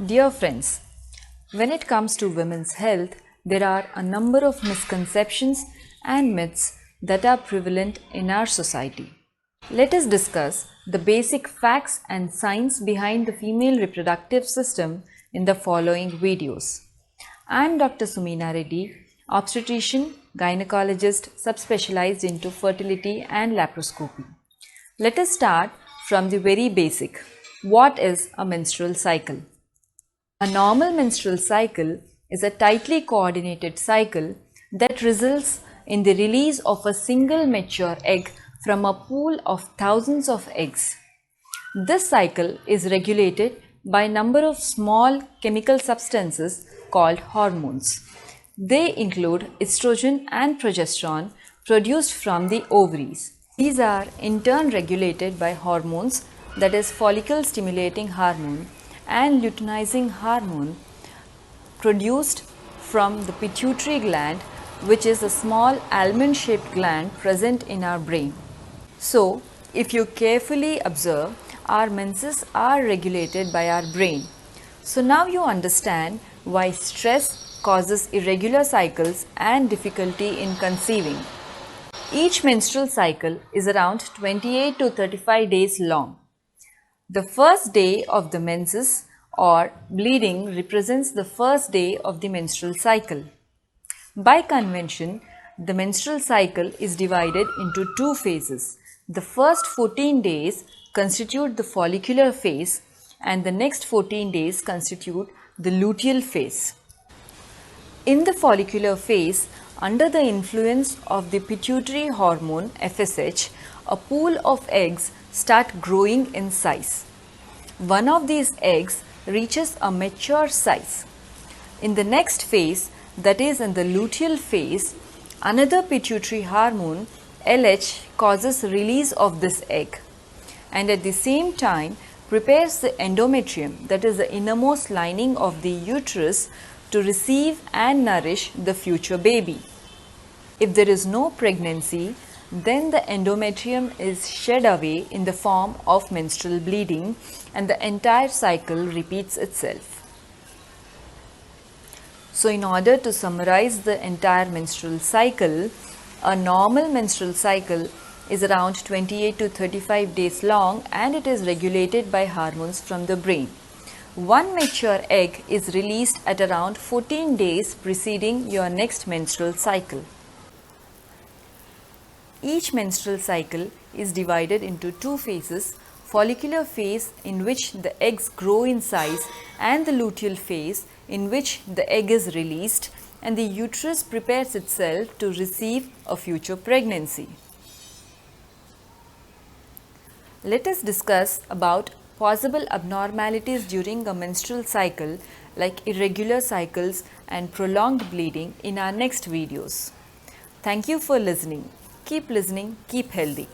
Dear friends, when it comes to women's health, there are a number of misconceptions and myths that are prevalent in our society. Let us discuss the basic facts and science behind the female reproductive system in the following videos. I am Dr. Sumina Reddy, obstetrician, gynecologist, subspecialized into fertility and laparoscopy. Let us start from the very basic. What is a menstrual cycle? A normal menstrual cycle is a tightly coordinated cycle that results in the release of a single mature egg from a pool of thousands of eggs. This cycle is regulated by a number of small chemical substances called hormones. They include estrogen and progesterone produced from the ovaries. These are in turn regulated by hormones, that is follicle stimulating hormone and luteinizing hormone produced from the pituitary gland, which is a small almond-shaped gland present in our brain. So, if you carefully observe, our menses are regulated by our brain. So now you understand why stress causes irregular cycles and difficulty in conceiving. Each menstrual cycle is around 28 to 35 days long. The first day of the menses or bleeding represents the first day of the menstrual cycle. By convention, the menstrual cycle is divided into two phases. The first 14 days constitute the follicular phase and the next 14 days constitute the luteal phase. In the follicular phase, under the influence of the pituitary hormone FSH, a pool of eggs start growing in size. One of these eggs reaches a mature size. In the next phase, that is in the luteal phase, another pituitary hormone LH causes release of this egg and at the same time prepares the endometrium, that is the innermost lining of the uterus, to receive and nourish the future baby. If there is no pregnancy, then the endometrium is shed away in the form of menstrual bleeding and the entire cycle repeats itself. So in order to summarize the entire menstrual cycle, a normal menstrual cycle is around 28 to 35 days long and it is regulated by hormones from the brain. One mature egg is released at around 14 days preceding your next menstrual cycle. Each menstrual cycle is divided into two phases: follicular phase in which the eggs grow in size and the luteal phase in which the egg is released and the uterus prepares itself to receive a future pregnancy. Let us discuss about possible abnormalities during a menstrual cycle like irregular cycles and prolonged bleeding in our next videos. Thank you for listening. Keep listening, keep healthy.